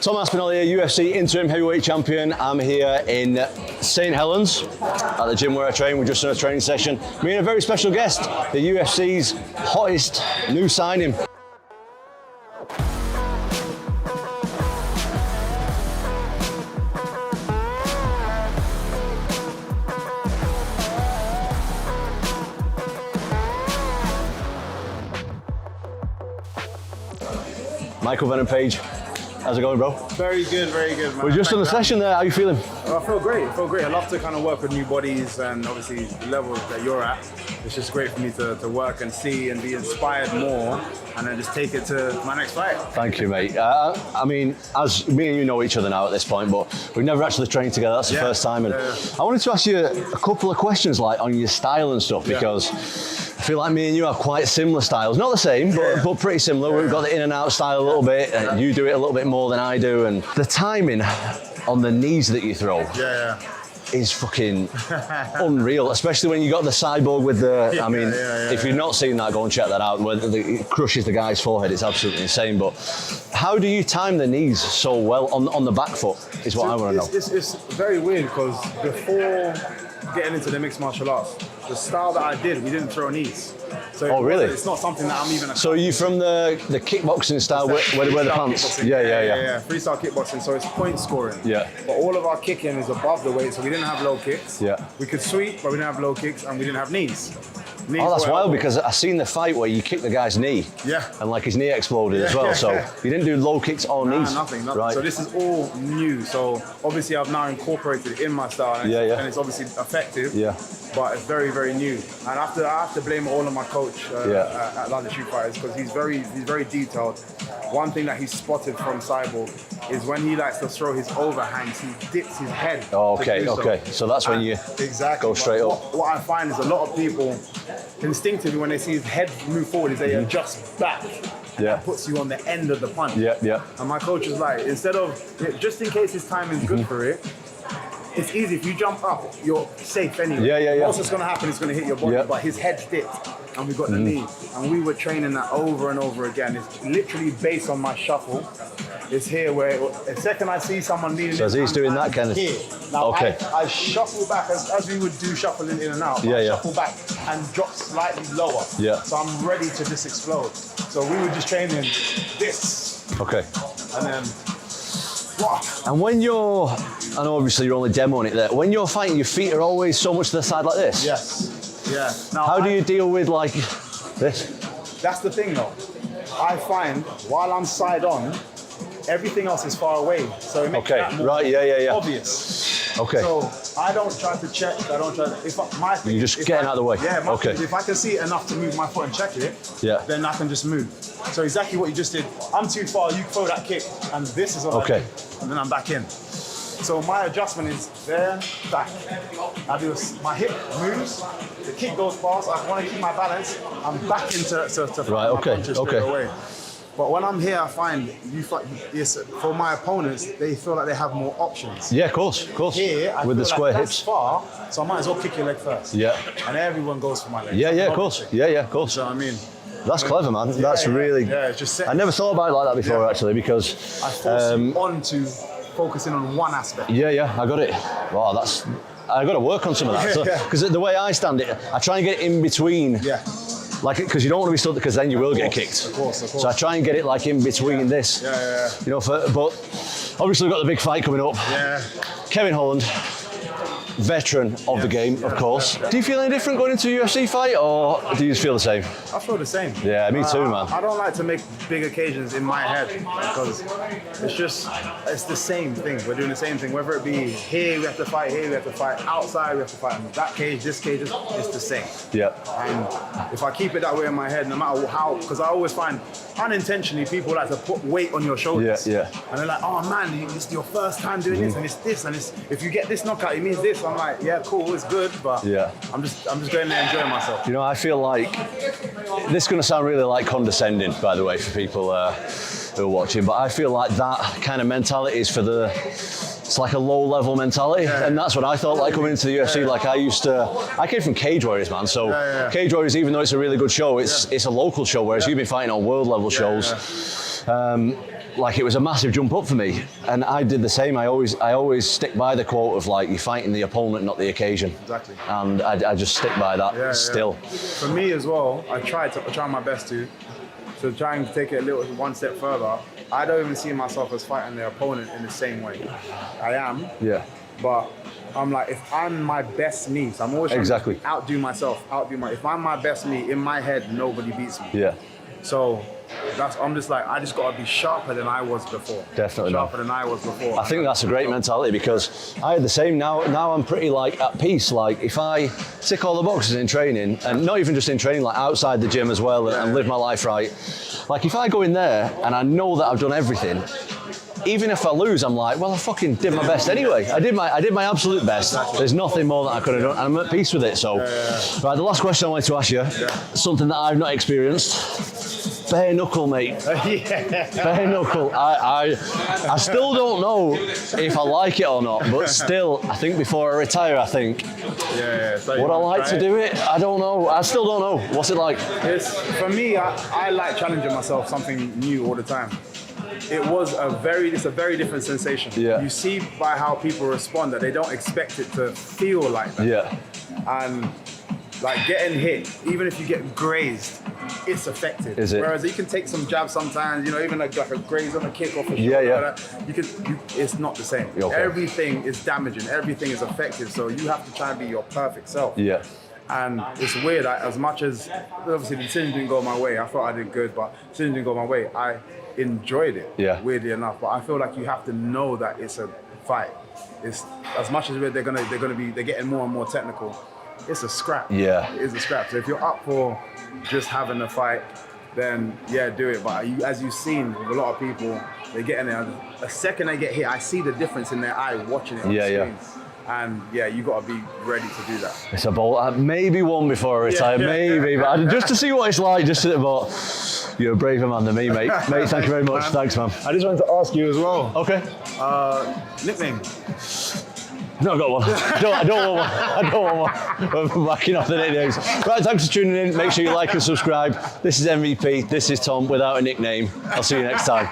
Tom Aspinall here, UFC interim heavyweight champion. I'm here in St Helens at the gym where I train. We're just in a training session. Me and a very special guest, the UFC's hottest new signing. Michael Venom Page. How's it going, bro? Very good, man. We're just in the session there. How are you feeling? I feel great. I love to kind of work with new bodies, and obviously the level that you're at. It's just great for me to work and see and be inspired more, and then just take it to my next fight. Thank you, mate. I mean, as me and you know each other now at this point, but we've never actually trained together. That's the first time. And I wanted to ask you a couple of questions, like on your style and stuff, because I feel like me and you have quite similar styles. Not the same, but pretty similar. We've got the in and out style a little bit, and you do it a little bit more than I do. And the timing on the knees that you throw is fucking unreal, especially when you got the cyborg with the, if you've not seen that, go and check that out, where it crushes the guy's forehead. It's absolutely insane. But how do you time the knees so well on the back foot is what I want to know. It's very weird, because before getting into the mixed martial arts, the style that I did, we didn't throw knees. So really? It's not something that I'm even. So are you from the kickboxing style where the pants? Yeah. Freestyle kickboxing, so it's point scoring. Yeah. But all of our kicking is above the weight, so we didn't have low kicks. Yeah. We could sweep, but we didn't have low kicks, and we didn't have knees. Oh, that's wild, because I seen the fight where you kicked the guy's knee. Yeah. And like his knee exploded as well. So you didn't do low kicks or knees. Nothing. Right. So this is all new. So obviously I've now incorporated it in my style, and it's obviously effective. Yeah. But it's very, very new. And I have to blame all of my coach at London Street Fighters, because he's very detailed. One thing that he's spotted from Cyborg is when he likes to throw his overhangs, he dips his head. Oh, okay. So that's when you go straight up. What I find is a lot of people instinctively, when they see his head move forward, they adjust back. That puts you on the end of the punch. Yeah. And my coach is like, instead of, just in case his timing is good for it, it's easy. If you jump up, you're safe anyway. Yeah. What's going to happen is going to hit your body, but his head's dipped, and we got the knee. And we were training that over and over again. It's literally based on my shuffle. It's here where, the second I see someone leaning so he's doing that kind of here. Now, I shuffle back, as we would do shuffling in and out. Shuffle back and drop slightly lower. Yeah. So I'm ready to just explode. So we were just training this. Okay. And then, and when you're, I know obviously you're only demoing it there, when you're fighting, your feet are always so much to the side like this? Yes. Yeah. Now, how do you deal with like this? That's the thing though. I find while I'm side on, everything else is far away. So it makes that more obvious. Okay. So I don't try to check. I don't try to, you're just getting out of the way. Yeah, if I can see it enough to move my foot and check it, then I can just move. So exactly what you just did. I'm too far, you throw that kick, and this is what I do. And then I'm back in. So my adjustment is there, back. I do my hip moves, the kick goes fast, I want to keep my balance, I'm back into my punches straight away. But when I'm here, I find for my opponents, they feel like they have more options. Yeah, of course. Here, I with the square hips. That's far, so I might as well kick your leg first. Yeah. And everyone goes for my leg. Yeah, of course. Yeah, of course. So I mean, that's clever, man. That's really. Yeah, just I never thought about it like that before, actually, because I force you on to focusing on one aspect. Yeah, I got it. Wow, I got to work on some of that. Because the way I stand it, I try and get it in between. Yeah. Like, because you don't want to be stuck, because then you will get kicked. Of course. So I try and get it like in between this. Yeah. You know, but obviously we've got the big fight coming up. Yeah. Kevin Holland, veteran of the game, of course. Do you feel any different going into a UFC fight, or do you just feel the same? I feel the same. Yeah, me too, man. I don't like to make big occasions in my head, because it's the same thing. We're doing the same thing, whether it be here we have to fight, here we have to fight, outside we have to fight, that cage, this cage, it's the same. Yeah. And if I keep it that way in my head, no matter how, because I always find unintentionally people like to put weight on your shoulders. Yeah. And they're like, oh man, it's your first time doing this, and it's this, and if you get this knockout, it means this. I'm like, yeah, cool, it's good, but I'm just going there enjoying myself. You know, I feel like this is going to sound really like condescending, by the way, for people who are watching, but I feel like that kind of mentality is for it's like a low-level mentality, and that's what I thought like coming into the UFC. Like I came from Cage Warriors, man. So Cage Warriors, even though it's a really good show, it's a local show, whereas you've been fighting on world-level shows. like it was a massive jump up for me, and I did the same. I always stick by the quote of like, you're fighting the opponent, not the occasion. Exactly. And I just stick by that still. For me as well, I try my best to try and take it one step further. I don't even see myself as fighting the opponent in the same way. I am. Yeah. But I'm like, if I'm my best me, so I'm always trying to outdo myself, if I'm my best me, in my head, nobody beats me. Yeah. So I'm just like, I just got to be sharper than I was before. Definitely. Sharper than I was before. I think that's a great mentality, because I had the same. Now I'm pretty like at peace. Like if I tick all the boxes in training, and not even just in training, like outside the gym as well, and live my life right. Like if I go in there and I know that I've done everything, even if I lose, I'm like, well, I fucking did my best anyway. I did my absolute best. There's nothing more that I could have done, and I'm at peace with it. So, right, the last question I wanted to ask you, something that I've not experienced. Bare knuckle, mate. Bare knuckle. I still don't know if I like it or not, but still, I think before I retire, I think, would I like to do it? I don't know. I still don't know. What's it like? For me, I like challenging myself, something new all the time. It's a very different sensation. Yeah. You see by how people respond that they don't expect it to feel like that. Yeah. And like getting hit, even if you get grazed, it's effective. Is it? Whereas you can take some jabs sometimes, even like a graze on a kick off a shoulder. It's not the same. Okay. Everything is damaging. Everything is effective. So you have to try and be your perfect self. Yeah. And it's weird. As much as obviously the decision didn't go my way, I thought I did good, but the decision didn't go my way. I enjoyed it. Yeah. Weirdly enough, but I feel like you have to know that it's a fight. It's as much as they're getting more and more technical. It's a scrap. Yeah. It is a scrap. So if you're up for just having a fight, then do it. But as you've seen with a lot of people, they get in there. The second they get hit, I see the difference in their eye watching it on the screen. And you got to be ready to do that. It's a bold, maybe one before I retire, maybe, but just to see what it's like, but you're a braver man than me, mate. Mate, thank you very much. Thanks, man. I just wanted to ask you as well. Okay. Nickname? No, I got one. I don't want one. I'm backing off the nicknames. Right, thanks for tuning in. Make sure you like and subscribe. This is MVP. This is Tom without a nickname. I'll see you next time.